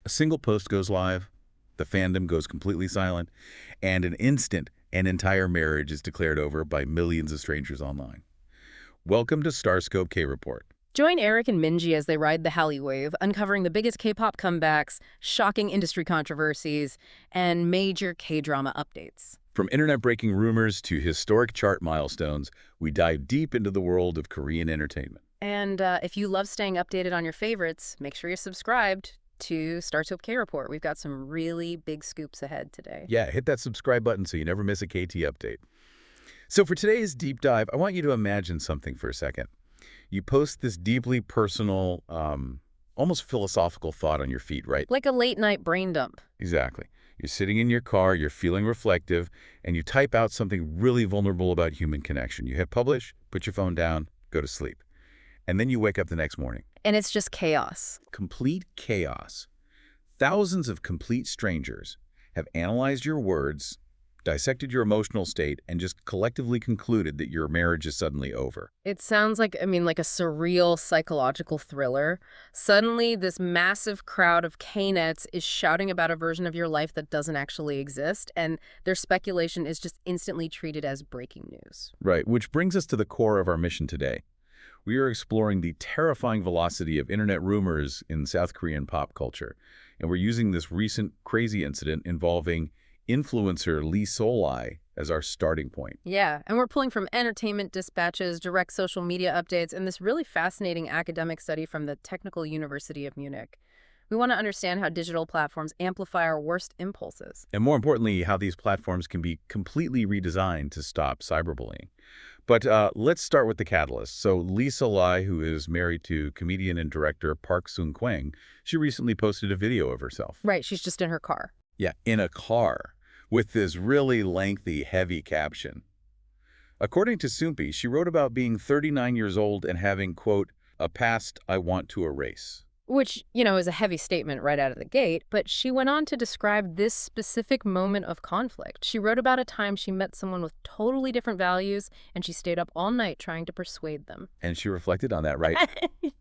A single post goes live, the fandom goes completely silent, and in an instant, an entire marriage is declared over by millions of strangers online. Welcome to StarScope K-Report. Join Eric and Minji as they ride the Hallyu wave, uncovering the biggest K-pop comebacks, shocking industry controversies, and major K-drama updates. From internet-breaking rumors to historic chart milestones, we dive deep into the world of Korean entertainment. And if you love staying updated on your favorites, make sure you're subscribed to StarScope K-Report. We've got some really big scoops ahead today. Yeah, hit that subscribe button so you never miss a KT update. So for today's deep dive, I want you to imagine something for a second. You post this deeply personal, almost philosophical thought on your feed, right? Like a late-night brain dump. Exactly. You're sitting in your car, you're feeling reflective, and you type out something really vulnerable about human connection. You hit publish, put your phone down, go to sleep. And then you wake up the next morning. And it's just chaos. Complete chaos. Thousands of complete strangers have analyzed your words, dissected your emotional state, and just collectively concluded that your marriage is suddenly over. It sounds like, like a surreal psychological thriller. Suddenly, this massive crowd of K-nets is shouting about a version of your life that doesn't actually exist, and their speculation is just instantly treated as breaking news. Right, which brings us to the core of our mission today. We are exploring the terrifying velocity of internet rumors in South Korean pop culture, and we're using this recent crazy incident involving influencer Lee Sol-ai as our starting point. Yeah, and we're pulling from entertainment dispatches, direct social media updates, and this really fascinating academic study from the Technical University of Munich. We want to understand how digital platforms amplify our worst impulses. And more importantly, how these platforms can be completely redesigned to stop cyberbullying. But let's start with the catalyst. So Lee Sol-ai, who is married to comedian and director Park Sung-kwang, she recently posted a video of herself. Right, she's just in her car. Yeah, in a car, with this really lengthy, heavy caption. According to Soompi, she wrote about being 39 years old and having, quote, a past I want to erase. Which, is a heavy statement right out of the gate, but she went on to describe this specific moment of conflict. She wrote about a time she met someone with totally different values, and she stayed up all night trying to persuade them. And she reflected on that, right?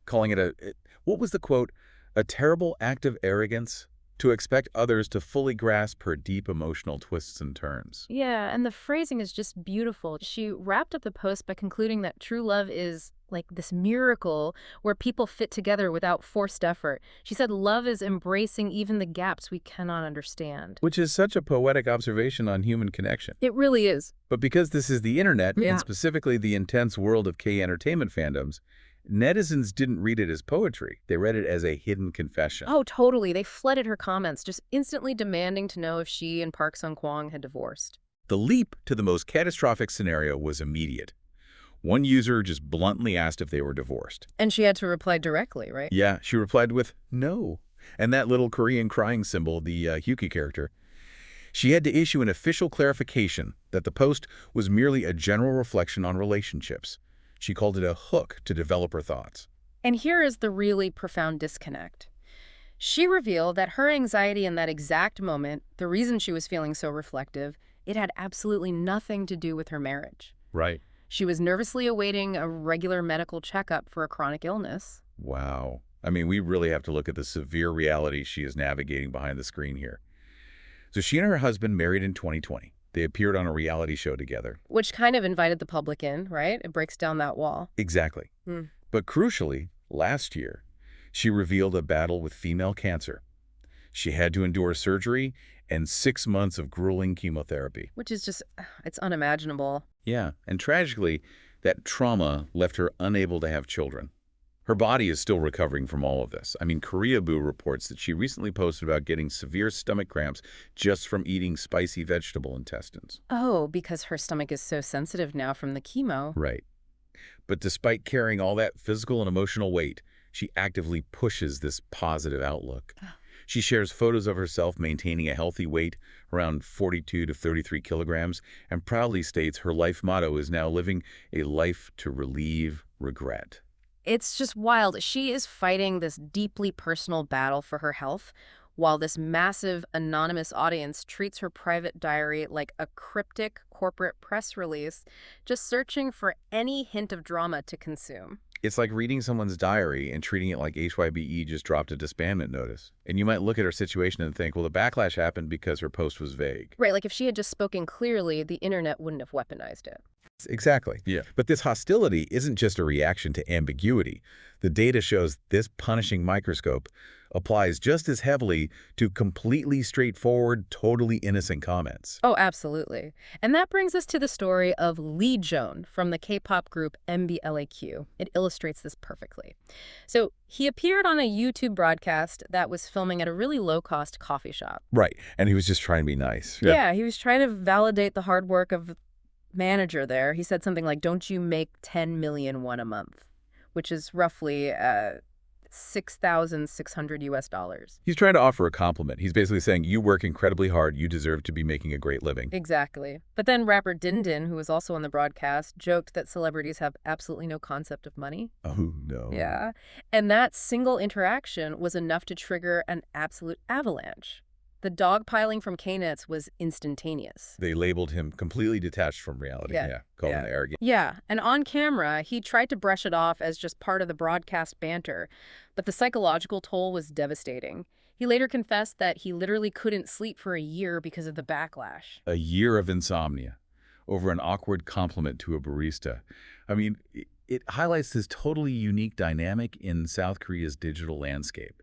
Calling it what was the quote? A terrible act of arrogance to expect others to fully grasp her deep emotional twists and turns. Yeah, and the phrasing is just beautiful. She wrapped up the post by concluding that true love is like this miracle where people fit together without forced effort. She said love is embracing even the gaps we cannot understand. Which is such a poetic observation on human connection. It really is. But because this is the internet, Yeah. and specifically the intense world of K-entertainment fandoms, netizens didn't read it as poetry. They read it as a hidden confession. Oh, totally. They flooded her comments, just instantly demanding to know if she and Park Sung-kwang had divorced. The leap to the most catastrophic scenario was immediate. One user just bluntly asked if they were divorced. And she had to reply directly, right? Yeah, she replied with, no. And that little Korean crying symbol, the Hyuki character. She had to issue an official clarification that the post was merely a general reflection on relationships. She called it a hook to develop her thoughts. And here is the really profound disconnect. She revealed that her anxiety in that exact moment, the reason she was feeling so reflective, it had absolutely nothing to do with her marriage. Right. She was nervously awaiting a regular medical checkup for a chronic illness. Wow. I mean, we really have to look at the severe reality she is navigating behind the screen here. So she and her husband married in 2020. They appeared on a reality show together. Which kind of invited the public in, right? It breaks down that wall. Exactly. But crucially, last year, she revealed a battle with female cancer. She had to endure surgery and 6 months of grueling chemotherapy. Which is just, it's unimaginable. Yeah, and tragically, that trauma left her unable to have children. Her body is still recovering from all of this. I mean, Koreaboo reports that she recently posted about getting severe stomach cramps just from eating spicy vegetable intestines. Oh, because her stomach is so sensitive now from the chemo. Right. But despite carrying all that physical and emotional weight, she actively pushes this positive outlook. She shares photos of herself maintaining a healthy weight, around 42 to 33 kilograms, and proudly states her life motto is now living a life to relieve regret. It's just wild. She is fighting this deeply personal battle for her health, while this massive, anonymous audience treats her private diary like a cryptic corporate press release, just searching for any hint of drama to consume. It's like reading someone's diary and treating it like HYBE just dropped a disbandment notice. And you might look at her situation and think, well, the backlash happened because her post was vague. Right, like if she had just spoken clearly, the internet wouldn't have weaponized it. Exactly. Yeah. But this hostility isn't just a reaction to ambiguity. The data shows this punishing microscope applies just as heavily to completely straightforward, totally innocent comments. Oh, absolutely. And that brings us to the story of Lee Joan from the K-pop group MBLAQ. It illustrates this perfectly. So he appeared on a YouTube broadcast that was filming at a really low-cost coffee shop. Right. And he was just trying to be nice. Yeah, he was trying to validate the hard work of manager there. He said something like, "Don't you make 10 million won a month?" which is roughly 6,600 US dollars. He's trying to offer a compliment. He's basically saying, you work incredibly hard. You deserve to be making a great living. Exactly. But then rapper Din Din, who was also on the broadcast, joked that celebrities have absolutely no concept of money. Oh, no. Yeah. And that single interaction was enough to trigger an absolute avalanche. The dogpiling from K-nets was instantaneous. They labeled him completely detached from reality. Yeah. Called him arrogant. Yeah, and on camera, he tried to brush it off as just part of the broadcast banter, but the psychological toll was devastating. He later confessed that he literally couldn't sleep for a year because of the backlash. A year of insomnia over an awkward compliment to a barista. I mean, it highlights this totally unique dynamic in South Korea's digital landscape.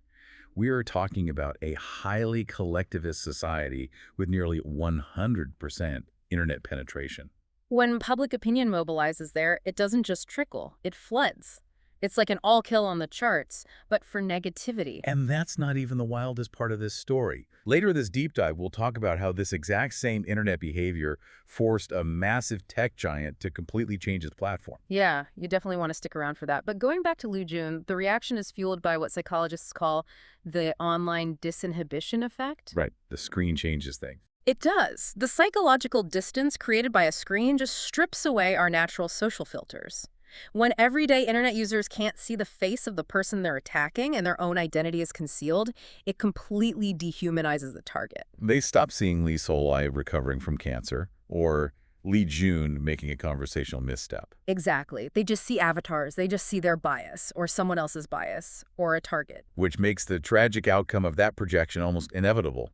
We are talking about a highly collectivist society with nearly 100% internet penetration. When public opinion mobilizes there, it doesn't just trickle, it floods. It's like an all-kill on the charts, but for negativity. And that's not even the wildest part of this story. Later in this deep dive, we'll talk about how this exact same internet behavior forced a massive tech giant to completely change its platform. Yeah, you definitely want to stick around for that. But going back to Lee Jun, the reaction is fueled by what psychologists call the online disinhibition effect. Right, the screen changes thing. It does. The psychological distance created by a screen just strips away our natural social filters. When everyday internet users can't see the face of the person they're attacking and their own identity is concealed, it completely dehumanizes the target. They stop seeing Lee Solai recovering from cancer or Lee Jun making a conversational misstep. Exactly. They just see avatars. They just see their bias or someone else's bias or a target. Which makes the tragic outcome of that projection almost inevitable.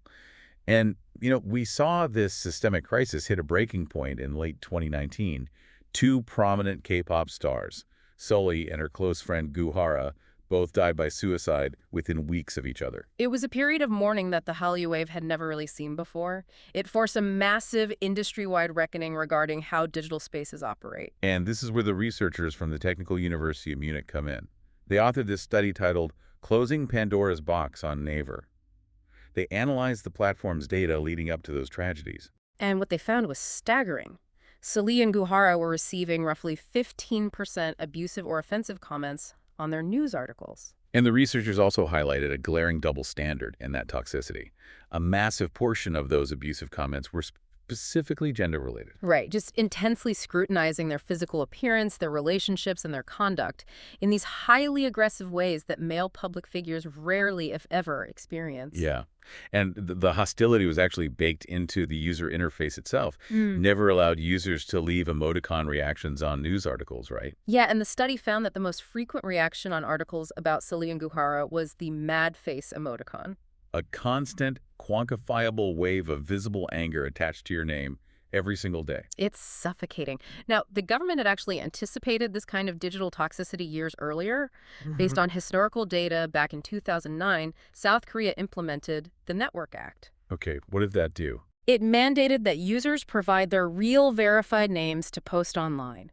And, we saw this systemic crisis hit a breaking point in late 2019. Two prominent K-pop stars, Sully and her close friend Guhara, both died by suicide within weeks of each other. It was a period of mourning that the Hallyu wave had never really seen before. It forced a massive industry-wide reckoning regarding how digital spaces operate. And this is where the researchers from the Technical University of Munich come in. They authored this study titled Closing Pandora's Box on Naver. They analyzed the platform's data leading up to those tragedies. And what they found was staggering. Sully and Guhara were receiving roughly 15% abusive or offensive comments on their news articles. And the researchers also highlighted a glaring double standard in that toxicity. A massive portion of those abusive comments were specifically gender-related. Right, just intensely scrutinizing their physical appearance, their relationships, and their conduct in these highly aggressive ways that male public figures rarely, if ever, experience. Yeah. And the hostility was actually baked into the user interface itself. Never allowed users to leave emoticon reactions on news articles, right? Yeah, and the study found that the most frequent reaction on articles about Sully and Guhara was the mad face emoticon. A constant, quantifiable wave of visible anger attached to your name every single day. It's suffocating. Now, the government had actually anticipated this kind of digital toxicity years earlier. Based on historical data back in 2009, South Korea implemented the Network Act. Okay, what did that do? It mandated that users provide their real verified names to post online.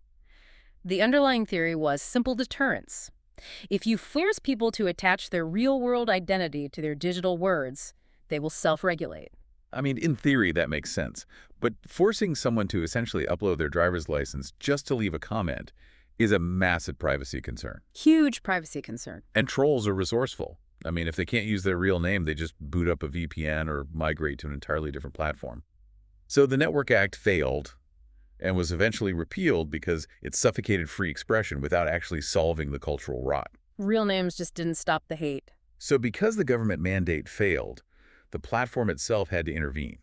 The underlying theory was simple deterrence. If you force people to attach their real-world identity to their digital words, they will self-regulate. I mean, in theory, that makes sense. But forcing someone to essentially upload their driver's license just to leave a comment is a massive privacy concern. Huge privacy concern. And trolls are resourceful. I mean, if they can't use their real name, they just boot up a VPN or migrate to an entirely different platform. So the Network Act failed and was eventually repealed because it suffocated free expression without actually solving the cultural rot. Real names just didn't stop the hate. So because the government mandate failed, the platform itself had to intervene.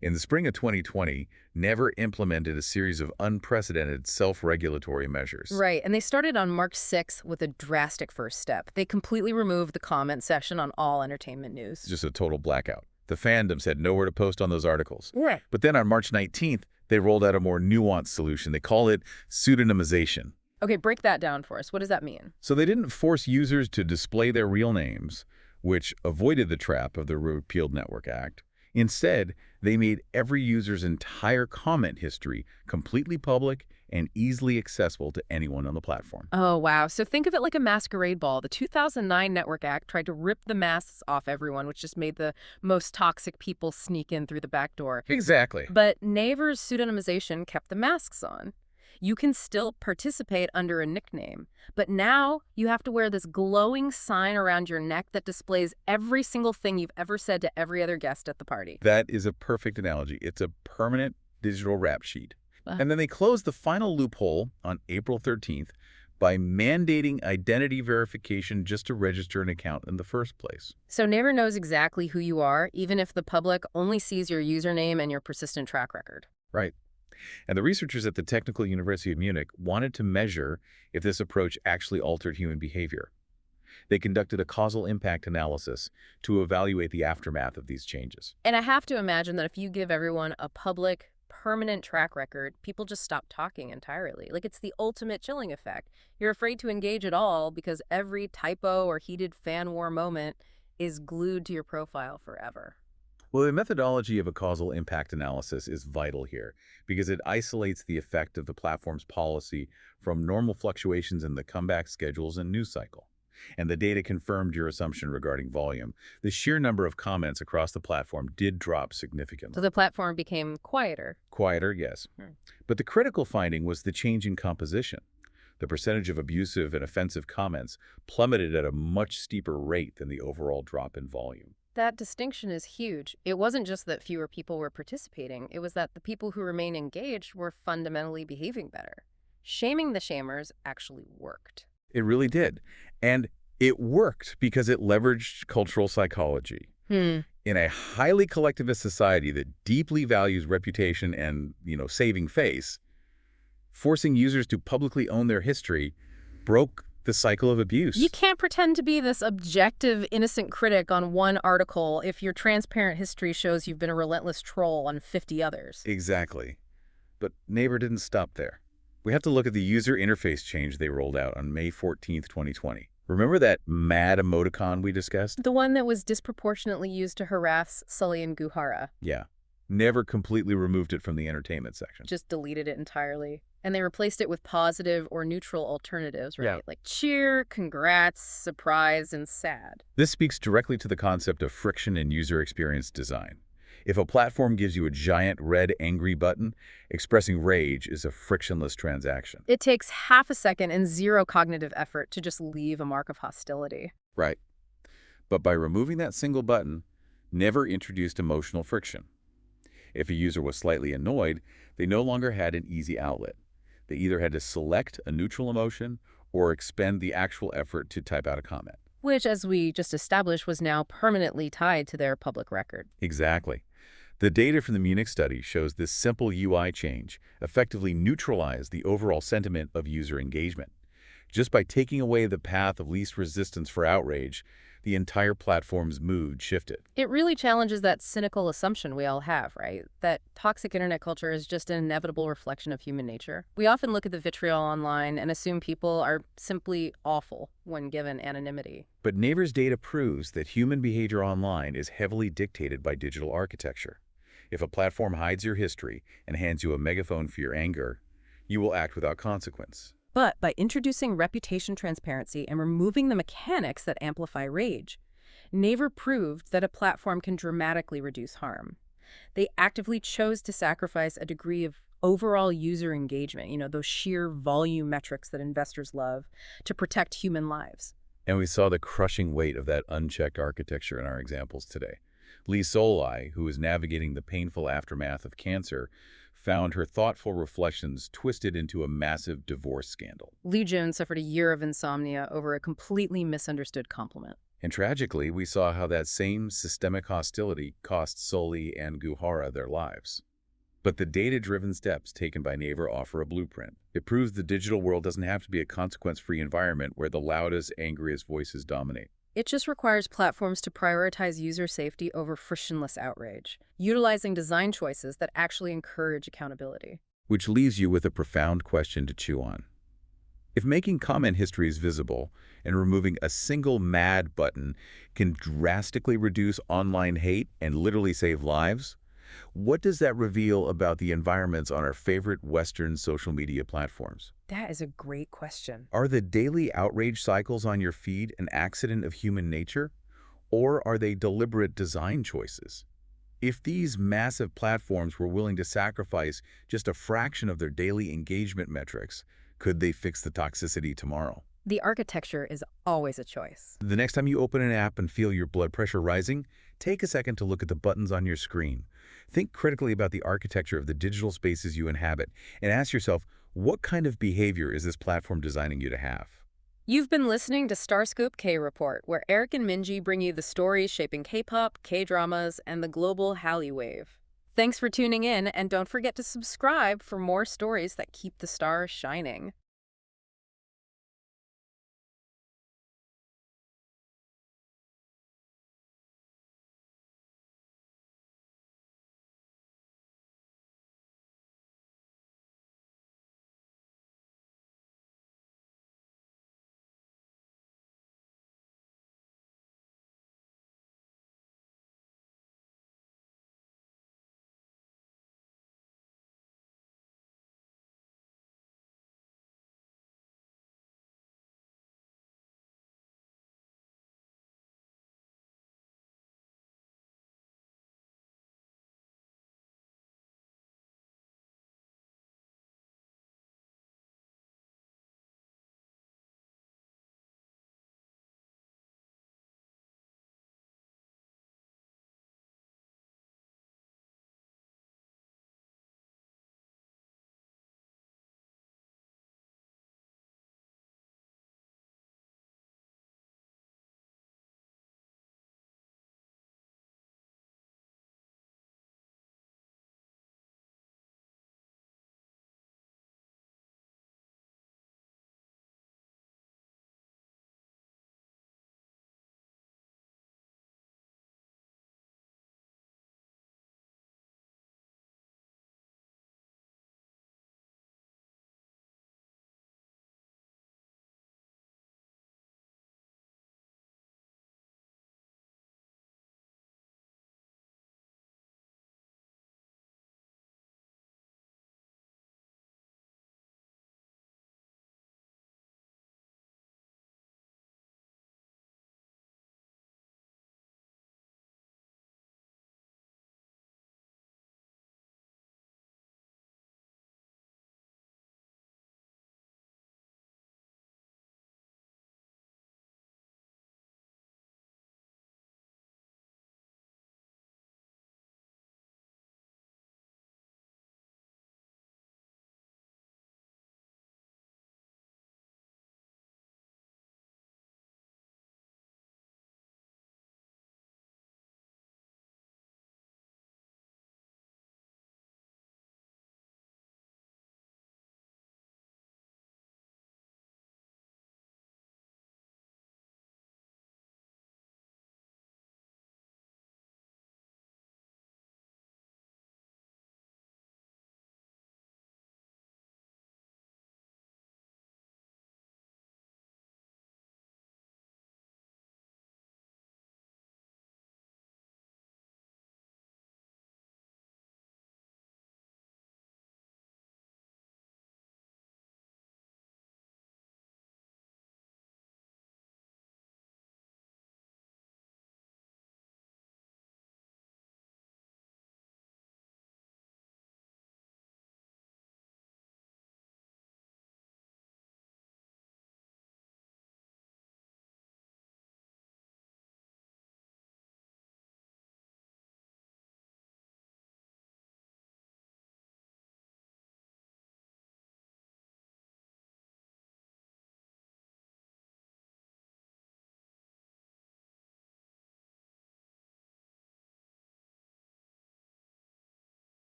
In the spring of 2020, Naver implemented a series of unprecedented self-regulatory measures. Right, and they started on March 6th with a drastic first step. They completely removed the comment section on all entertainment news. Just a total blackout. The fandom said nowhere to post on those articles. Right. But then on March 19th, they rolled out a more nuanced solution. They call it pseudonymization. Okay, break that down for us. What does that mean? So they didn't force users to display their real names, which avoided the trap of the repealed Network Act. Instead, they made every user's entire comment history completely public and easily accessible to anyone on the platform. Oh, wow. So think of it like a masquerade ball. The 2009 Network Act tried to rip the masks off everyone, which just made the most toxic people sneak in through the back door. Exactly. But Naver's pseudonymization kept the masks on. You can still participate under a nickname, but now you have to wear this glowing sign around your neck that displays every single thing you've ever said to every other guest at the party. That is a perfect analogy. It's a permanent digital rap sheet. Uh. And then they closed the final loophole on April 13th by mandating identity verification just to register an account in the first place. So Naver knows exactly who you are, even if the public only sees your username and your persistent track record. Right. And the researchers at the Technical University of Munich wanted to measure if this approach actually altered human behavior. They conducted a causal impact analysis to evaluate the aftermath of these changes. And I have to imagine that if you give everyone a public, permanent track record, people just stop talking entirely. Like, it's the ultimate chilling effect. You're afraid to engage at all because every typo or heated fan war moment is glued to your profile forever. Well, the methodology of a causal impact analysis is vital here because it isolates the effect of the platform's policy from normal fluctuations in the comeback schedules and news cycle. And the data confirmed your assumption regarding volume. The sheer number of comments across the platform did drop significantly. So the platform became quieter. Quieter, yes. But the critical finding was the change in composition. The percentage of abusive and offensive comments plummeted at a much steeper rate than the overall drop in volume. That distinction is huge. It wasn't just that fewer people were participating. It was that the people who remained engaged were fundamentally behaving better. Shaming the shamers actually worked. It really did. And it worked because it leveraged cultural psychology. In a highly collectivist society that deeply values reputation and, saving face, forcing users to publicly own their history broke the cycle of abuse. You can't pretend to be this objective, innocent critic on one article if your transparent history shows you've been a relentless troll on 50 others. Exactly. But Naver didn't stop there. We have to look at the user interface change they rolled out on May 14th, 2020. Remember that mad emoticon we discussed? The one that was disproportionately used to harass Sully and Guhara. Yeah. Naver completely removed it from the entertainment section. Just deleted it entirely. And they replaced it with positive or neutral alternatives, right? Yeah. Like cheer, congrats, surprise, and sad. This speaks directly to the concept of friction in user experience design. If a platform gives you a giant red angry button, expressing rage is a frictionless transaction. It takes half a second and zero cognitive effort to just leave a mark of hostility. Right. But by removing that single button, Naver introduced emotional friction. If a user was slightly annoyed, they no longer had an easy outlet. They either had to select a neutral emotion or expend the actual effort to type out a comment. Which, as we just established, was now permanently tied to their public record. Exactly. The data from the Munich study shows this simple UI change effectively neutralized the overall sentiment of user engagement. Just by taking away the path of least resistance for outrage, the entire platform's mood shifted. It really challenges that cynical assumption we all have, right? That toxic internet culture is just an inevitable reflection of human nature. We often look at the vitriol online and assume people are simply awful when given anonymity. But Naver's data proves that human behavior online is heavily dictated by digital architecture. If a platform hides your history and hands you a megaphone for your anger, you will act without consequence. But by introducing reputation transparency and removing the mechanics that amplify rage, Naver proved that a platform can dramatically reduce harm. They actively chose to sacrifice a degree of overall user engagement, those sheer volume metrics that investors love, to protect human lives. And we saw the crushing weight of that unchecked architecture in our examples today. Lee Solai, who is navigating the painful aftermath of cancer, found her thoughtful reflections twisted into a massive divorce scandal. Lee Jones suffered a year of insomnia over a completely misunderstood compliment. And tragically, we saw how that same systemic hostility cost Sully and Guhara their lives. But the data-driven steps taken by Naver offer a blueprint. It proves the digital world doesn't have to be a consequence-free environment where the loudest, angriest voices dominate. It just requires platforms to prioritize user safety over frictionless outrage, utilizing design choices that actually encourage accountability. Which leaves you with a profound question to chew on. If making comment histories visible and removing a single mad button can drastically reduce online hate and literally save lives, what does that reveal about the environments on our favorite Western social media platforms? That is a great question. Are the daily outrage cycles on your feed an accident of human nature, or are they deliberate design choices? If these massive platforms were willing to sacrifice just a fraction of their daily engagement metrics, could they fix the toxicity tomorrow? The architecture is always a choice. The next time you open an app and feel your blood pressure rising, take a second to look at the buttons on your screen. Think critically about the architecture of the digital spaces you inhabit and ask yourself, what kind of behavior is this platform designing you to have? You've been listening to StarScope K-Report, where Eric and Minji bring you the stories shaping K-pop, K-dramas, and the global Hallyu wave. Thanks for tuning in, and don't forget to subscribe for more stories that keep the stars shining.